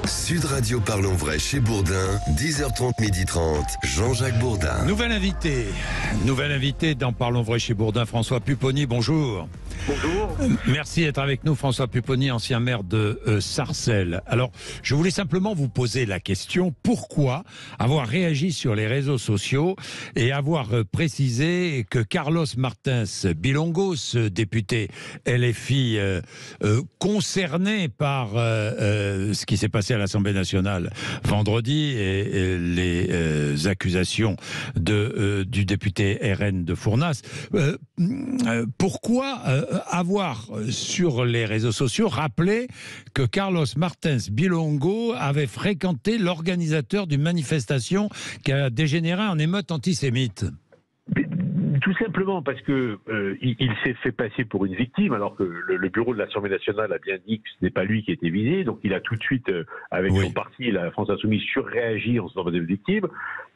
Sud Radio Parlons Vrai chez Bourdin, 10h30, 12h30, Jean-Jacques Bourdin. Nouvel invité dans Parlons Vrai chez Bourdin, François Pupponi, bonjour. Bonjour. Merci d'être avec nous, François Pupponi, ancien maire de Sarcelles. Alors, je voulais simplement vous poser la question, pourquoi avoir réagi sur les réseaux sociaux et avoir précisé que Carlos Martins Bilongo, ce député LFI concerné par ce qui s'est passé à l'Assemblée nationale vendredi et les accusations du député RN de Fournas, pourquoi avoir sur les réseaux sociaux rappelé que Carlos Martins Bilongo avait fréquenté l'organisateur d'une manifestation qui a dégénéré en émeute antisémite? Tout simplement parce que il s'est fait passer pour une victime, alors que le bureau de l'Assemblée nationale a bien dit que ce n'est pas lui qui était visé, donc il a tout de suite, avec son parti, la France Insoumise, surréagi en se disant victime.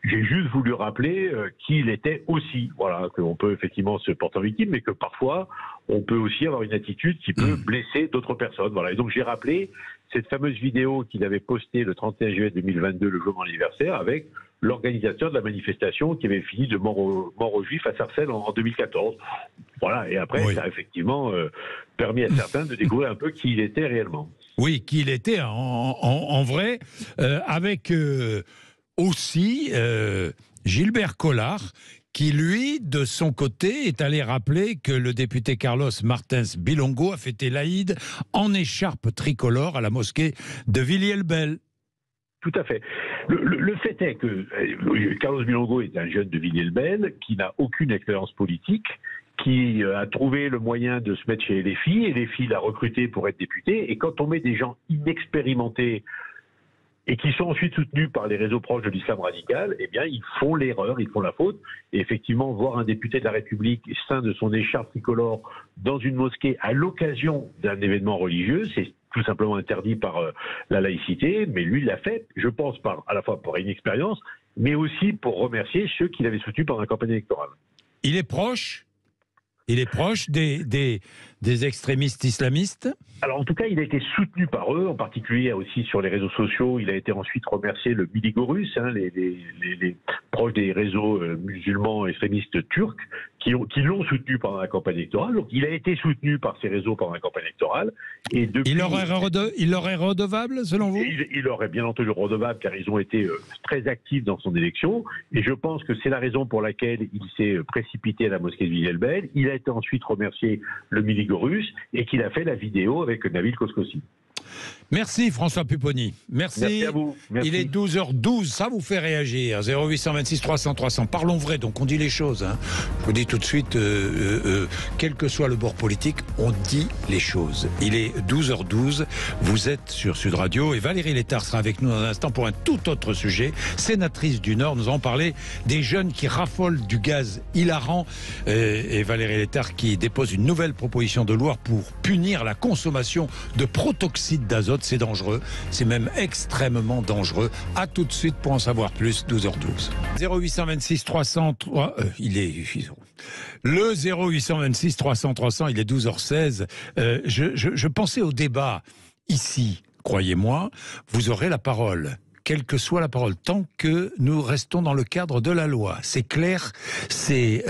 J'ai juste voulu rappeler qu'il était aussi, voilà, qu'on peut effectivement se porter en victime, mais que parfois on peut aussi avoir une attitude qui peut blesser d'autres personnes. Voilà. Et donc j'ai rappelé cette fameuse vidéo qu'il avait postée le 31 juillet 2022, le jour de mon anniversaire, avec l'organisateur de la manifestation qui avait fini de mort aux Juifs à Sarcelles en 2014. Voilà, et après, ça a effectivement permis à certains de découvrir un peu qui il était réellement. Oui, qui il était en vrai, avec aussi Gilbert Collard, qui, lui, de son côté, est allé rappeler que le député Carlos Martins Bilongo a fêté l'Aïd en écharpe tricolore à la mosquée de Villiers-le-Bel. Tout à fait. Le fait est que Carlos Bilongo est un jeune de Villiers-le-Bel qui n'a aucune expérience politique, qui a trouvé le moyen de se mettre chez LFI, et LFI l'a recruté pour être député. Et quand on met des gens inexpérimentés et qui sont ensuite soutenus par les réseaux proches de l'islam radical, eh bien, ils font l'erreur, ils font la faute. Et effectivement, voir un député de la République sein de son écharpe tricolore dans une mosquée à l'occasion d'un événement religieux, c'est tout simplement interdit par la laïcité, mais lui, il l'a fait, je pense, à la fois par inexpérience, mais aussi pour remercier ceux qui l'avaient soutenu pendant la campagne électorale. Il est proche des extrémistes islamistes? Alors en tout cas, il a été soutenu par eux, en particulier aussi sur les réseaux sociaux. Il a été ensuite remercié le Miligorus, les proches des réseaux musulmans extrémistes turcs, qui l'ont soutenu pendant la campagne électorale. Donc il a été soutenu par ces réseaux pendant la campagne électorale. Et depuis, il aurait redevable, selon vous? Il aurait bien entendu redevable, car ils ont été très actifs dans son élection. Et je pense que c'est la raison pour laquelle il s'est précipité à la mosquée de Villiers-le-Bel. Il a été ensuite remercié le Miligorus et qu'il a fait la vidéo avec Nabil Koskossi. Merci François Pupponi. Merci à vous. Merci. Il est 12h12, ça vous fait réagir. 0826 300 300. Parlons vrai, donc on dit les choses. Je vous dis tout de suite, quel que soit le bord politique, on dit les choses. Il est 12h12, vous êtes sur Sud Radio et Valérie Létard sera avec nous dans un instant pour un tout autre sujet. Sénatrice du Nord, nous allons parler des jeunes qui raffolent du gaz hilarant et Valérie Létard qui dépose une nouvelle proposition de loi pour punir la consommation de protoxyde d'azote. C'est dangereux, c'est même extrêmement dangereux. À tout de suite pour en savoir plus, 12h12. 0826 300, le 0826 300 300, il est 12h16. Je pensais au débat ici, croyez-moi, vous aurez la parole. Quelle que soit la parole, tant que nous restons dans le cadre de la loi. C'est clair, c'est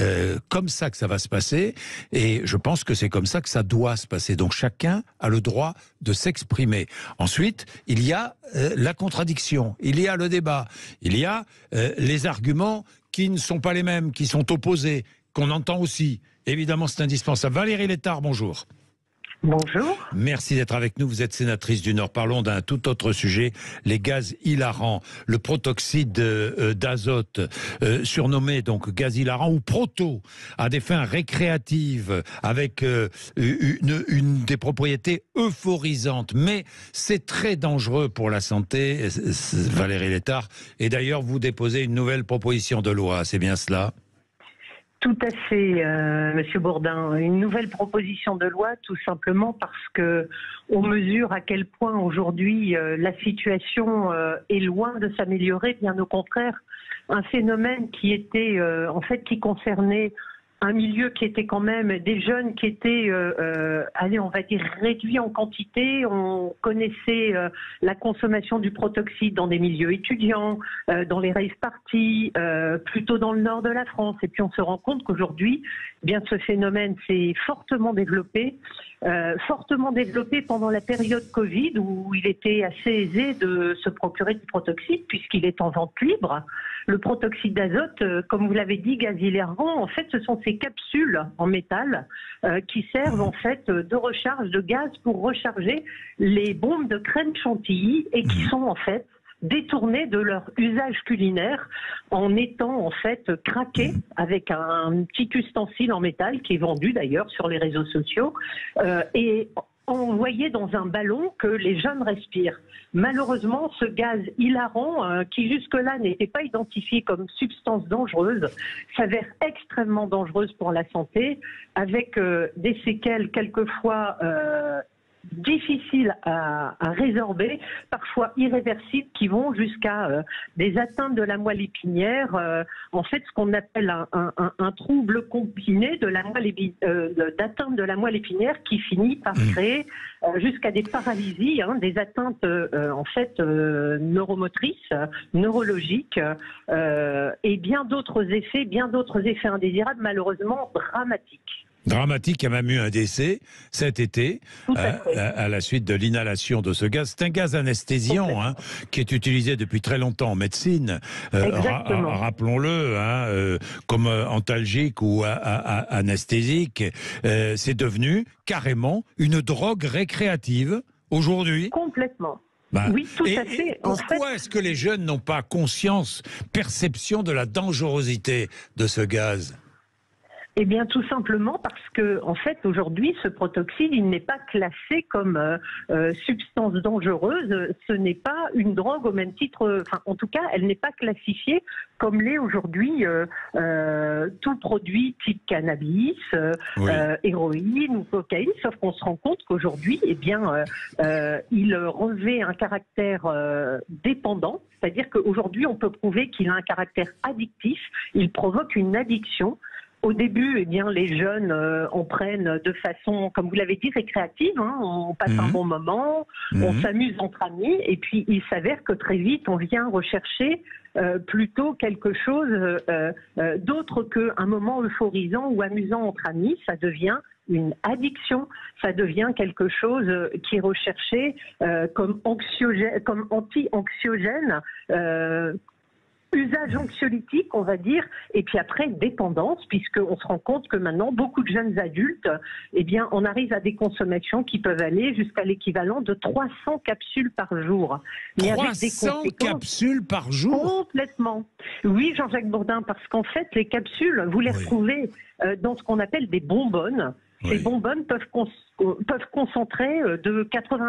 comme ça que ça va se passer, et je pense que c'est comme ça que ça doit se passer. Donc chacun a le droit de s'exprimer. Ensuite, il y a la contradiction, il y a le débat, il y a les arguments qui ne sont pas les mêmes, qui sont opposés, qu'on entend aussi. Évidemment, c'est indispensable. Valérie Létard, bonjour. Bonjour. Merci d'être avec nous. Vous êtes sénatrice du Nord. Parlons d'un tout autre sujet, les gaz hilarants, le protoxyde d'azote, surnommé donc gaz hilarant ou proto, à des fins récréatives, avec une des propriétés euphorisantes. Mais c'est très dangereux pour la santé, Valérie Létard. Et d'ailleurs, vous déposez une nouvelle proposition de loi, c'est bien cela ? Tout à fait, Monsieur Bourdin. Une nouvelle proposition de loi, tout simplement parce que on mesure à quel point aujourd'hui la situation est loin de s'améliorer. Bien au contraire, un phénomène qui était qui concernait un milieu qui était quand même des jeunes qui étaient, allez, on va dire réduits en quantité. On connaissait la consommation du protoxyde dans des milieux étudiants, dans les rave parties, plutôt dans le nord de la France. Et puis on se rend compte qu'aujourd'hui, eh bien ce phénomène s'est fortement développé pendant la période Covid où il était assez aisé de se procurer du protoxyde puisqu'il est en vente libre. Le protoxyde d'azote, comme vous l'avez dit, gaz hilarant, en fait, ce sont ces capsules en métal qui servent en fait de recharge de gaz pour recharger les bombes de crème chantilly et qui sont en fait détournées de leur usage culinaire en étant en fait craquées avec un petit ustensile en métal qui est vendu d'ailleurs sur les réseaux sociaux et envoyé dans un ballon que les jeunes respirent. Malheureusement, ce gaz hilarant, qui jusque-là n'était pas identifié comme substance dangereuse, s'avère extrêmement dangereuse pour la santé, avec des séquelles quelquefois difficiles à résorber, parfois irréversibles, qui vont jusqu'à des atteintes de la moelle épinière, en fait ce qu'on appelle un trouble combiné de la moelle d'atteinte de la moelle épinière qui finit par créer jusqu'à des paralysies, des atteintes en fait neuromotrices, neurologiques et bien d'autres effets indésirables, malheureusement dramatiques. Dramatique, il y a même eu un décès cet été à la suite de l'inhalation de ce gaz. C'est un gaz anesthésiant qui est utilisé depuis très longtemps en médecine, rappelons-le, comme antalgique ou anesthésique. C'est devenu carrément une drogue récréative aujourd'hui. Complètement. Oui, tout à fait. Pourquoi est-ce que les jeunes n'ont pas conscience, perception de la dangerosité de ce gaz ? Eh bien, tout simplement parce que, en fait, aujourd'hui, ce protoxyde, il n'est pas classé comme substance dangereuse. Ce n'est pas une drogue au même titre. Enfin, en tout cas, elle n'est pas classifiée comme l'est aujourd'hui tout produit type cannabis, héroïne ou cocaïne. Sauf qu'on se rend compte qu'aujourd'hui, eh bien, il revêt un caractère dépendant. C'est-à-dire qu'aujourd'hui, on peut prouver qu'il a un caractère addictif. Il provoque une addiction. Au début, eh bien, les jeunes en prennent de façon, comme vous l'avez dit, récréative. On passe un bon moment, on s'amuse entre amis, et puis il s'avère que très vite, on vient rechercher plutôt quelque chose d'autre qu'un moment euphorisant ou amusant entre amis. Ça devient une addiction, ça devient quelque chose qui est recherché comme anti-anxiogène. Usage anxiolytique, on va dire, et puis après dépendance, puisqu'on se rend compte que maintenant, beaucoup de jeunes adultes, eh bien, on arrive à des consommations qui peuvent aller jusqu'à l'équivalent de 300 capsules par jour. Mais 300 capsules par jour ? Complètement. Oui, Jean-Jacques Bourdin, parce qu'en fait, les capsules, vous les retrouvez dans ce qu'on appelle des bonbonnes. Ces bonbonnes peuvent concentrer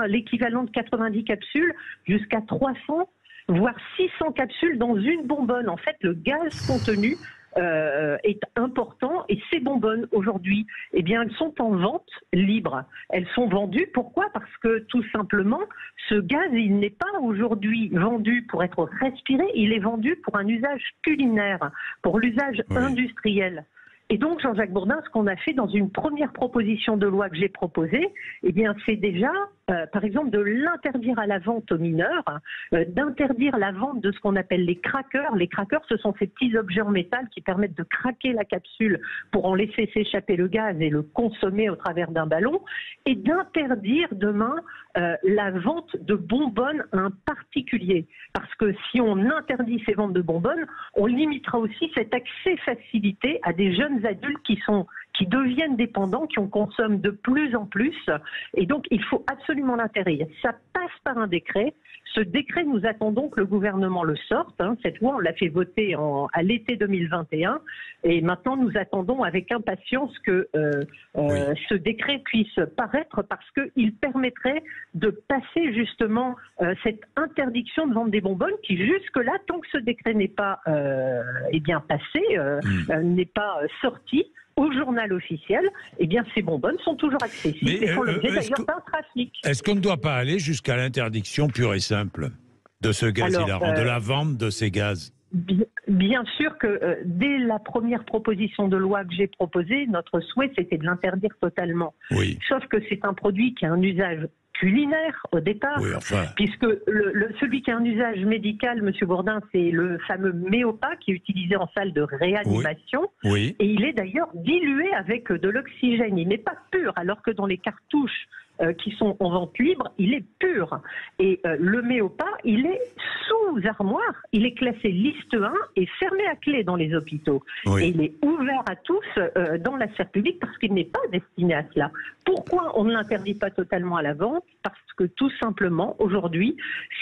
l'équivalent de 90 capsules jusqu'à 300 voire 600 capsules dans une bonbonne. En fait, le gaz contenu est important et ces bonbonnes, aujourd'hui, eh bien, elles sont en vente libre. Elles sont vendues. Pourquoi ? Parce que, tout simplement, ce gaz, il n'est pas aujourd'hui vendu pour être respiré, il est vendu pour un usage culinaire, pour l'usage industriel. Et donc, Jean-Jacques Bourdin, ce qu'on a fait dans une première proposition de loi que j'ai proposée, eh bien, c'est déjà, par exemple, de l'interdire à la vente aux mineurs, d'interdire la vente de ce qu'on appelle les crackers. Les crackers, ce sont ces petits objets en métal qui permettent de craquer la capsule pour en laisser s'échapper le gaz et le consommer au travers d'un ballon, et d'interdire demain la vente de bonbonnes à un particulier. Parce que si on interdit ces ventes de bonbonnes, on limitera aussi cet accès facilité à des jeunes adultes qui deviennent dépendants, qui en consomment de plus en plus. Et donc, il faut absolument l'interdire. Ça passe par un décret. Ce décret, nous attendons que le gouvernement le sorte. Cette loi, on l'a fait voter à l'été 2021. Et maintenant, nous attendons avec impatience que ce décret puisse paraître parce qu'il permettrait de passer justement cette interdiction de vente des bonbonnes qui, jusque-là, tant que ce décret n'est pas passé, n'est pas sorti au journal officiel, eh bien ces bonbonnes sont toujours accessibles et font l'objet d'ailleurs d'un trafic. Est-ce qu'on ne doit pas aller jusqu'à l'interdiction pure et simple de ce gaz hilarant, de la vente de ces gaz ? Bien sûr que dès la première proposition de loi que j'ai proposée, notre souhait c'était de l'interdire totalement. Oui. Sauf que c'est un produit qui a un usage culinaire au départ, Oui, enfin. puisque celui qui a un usage médical, Monsieur Bourdin, c'est le fameux Méopa qui est utilisé en salle de réanimation. Oui. Et il est d'ailleurs dilué avec de l'oxygène. Il n'est pas pur, alors que dans les cartouches qui sont en vente libre, il est pur. Et le Méopa, il est sous armoire, il est classé liste 1 et fermé à clé dans les hôpitaux. Oui. Et il est ouvert à tous dans la sphère publique parce qu'il n'est pas destiné à cela. Pourquoi on ne l'interdit pas totalement à la vente? Parce que tout simplement, aujourd'hui,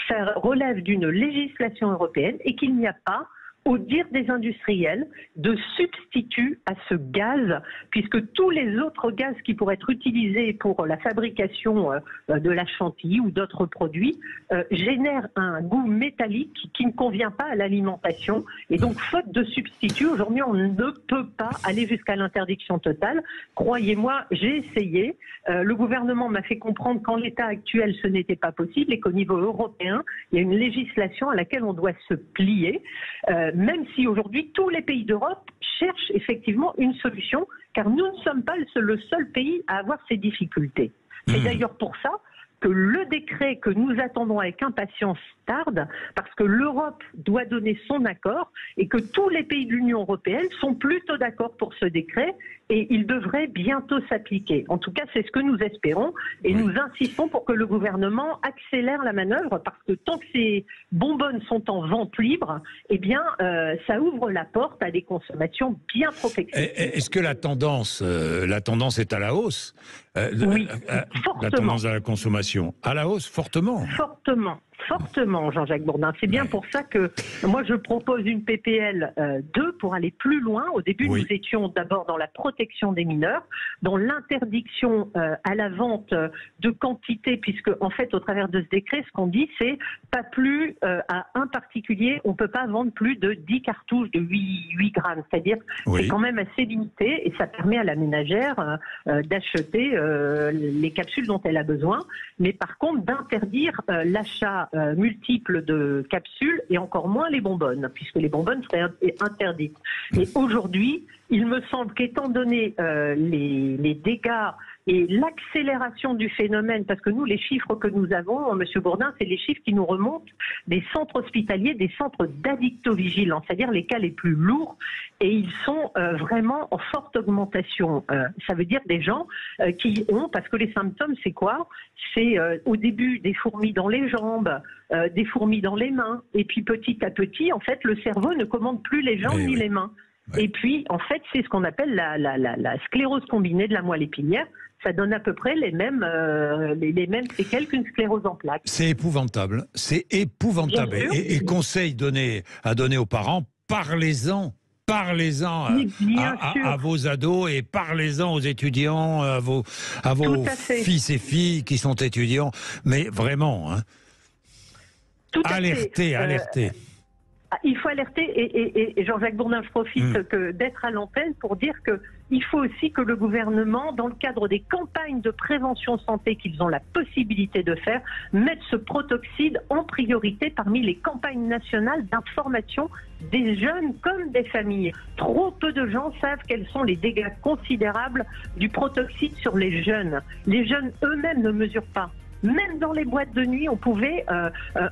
ça relève d'une législation européenne et qu'il n'y a pas, au dire des industriels, de substitut à ce gaz, puisque tous les autres gaz qui pourraient être utilisés pour la fabrication de la chantilly ou d'autres produits génèrent un goût métallique qui ne convient pas à l'alimentation. Et donc, faute de substitut, aujourd'hui, on ne peut pas aller jusqu'à l'interdiction totale. Croyez-moi, j'ai essayé. Le gouvernement m'a fait comprendre qu'en l'état actuel, ce n'était pas possible et qu'au niveau européen, il y a une législation à laquelle on doit se plier. Même si aujourd'hui tous les pays d'Europe cherchent effectivement une solution, car nous ne sommes pas le seul pays à avoir ces difficultés. C'est d'ailleurs pour ça que le décret que nous attendons avec impatience tarde, parce que l'Europe doit donner son accord et que tous les pays de l'Union européenne sont plutôt d'accord pour ce décret et il devrait bientôt s'appliquer. En tout cas, c'est ce que nous espérons et nous insistons pour que le gouvernement accélère la manœuvre parce que tant que ces bonbonnes sont en vente libre, eh bien, ça ouvre la porte à des consommations bien trop excessives. Est-ce que la tendance est à la hausse? Oui, fortement. La tendance à la consommation à la hausse, fortement. Fortement, Jean-Jacques Bourdin. C'est bien pour ça que moi je propose une PPL 2 pour aller plus loin. Au début, nous étions d'abord dans la protection des mineurs, dans l'interdiction à la vente de quantité, puisque en fait, au travers de ce décret, ce qu'on dit, c'est pas plus à un particulier, on peut pas vendre plus de 10 cartouches de 8 grammes. C'est-à-dire c'est quand même assez limité et ça permet à la ménagère d'acheter les capsules dont elle a besoin, mais par contre d'interdire l'achat multiples de capsules et encore moins les bonbonnes, puisque les bonbonnes seraient interdites. Et aujourd'hui, il me semble qu'étant donné les dégâts et l'accélération du phénomène, parce que nous, les chiffres que nous avons, Monsieur Bourdin, c'est les chiffres qui nous remontent des centres hospitaliers, des centres d'addictovigilance, c'est-à-dire les cas les plus lourds, et ils sont vraiment en forte augmentation. Ça veut dire des gens qui ont, parce que les symptômes, c'est quoi? C'est au début des fourmis dans les jambes, des fourmis dans les mains, et puis petit à petit, en fait, le cerveau ne commande plus les jambes ni les mains. Et puis, en fait, c'est ce qu'on appelle la sclérose combinée de la moelle épinière. Ça donne à peu près les mêmes séquelles qu'une sclérose en plaques. C'est épouvantable. C'est épouvantable. Et conseil à donner aux parents, parlez-en à vos ados et parlez-en aux étudiants, à vos fils et filles qui sont étudiants. Mais vraiment, hein. Alertez. Il faut alerter, et Jean-Jacques Bourdin, je profite d'être à l'antenne pour dire qu'il faut aussi que le gouvernement, dans le cadre des campagnes de prévention santé qu'ils ont la possibilité de faire, mette ce protoxyde en priorité parmi les campagnes nationales d'information des jeunes comme des familles. Trop peu de gens savent quels sont les dégâts considérables du protoxyde sur les jeunes. Les jeunes eux-mêmes ne mesurent pas. Même dans les boîtes de nuit, on pouvait...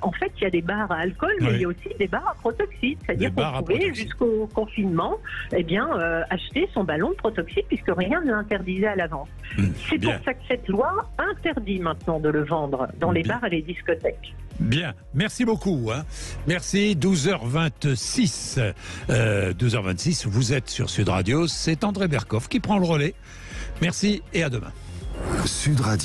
en fait, il y a des bars à alcool, mais il y a aussi des bars à protoxyde. C'est-à-dire qu'on pouvait, jusqu'au confinement, acheter son ballon de protoxyde, puisque rien ne l'interdisait à la vente. C'est pour ça que cette loi interdit maintenant de le vendre dans les bars et les discothèques. Bien, merci beaucoup. Merci, 12h26. 12h26, vous êtes sur Sud Radio. C'est André Berkoff qui prend le relais. Merci et à demain. Sud Radio.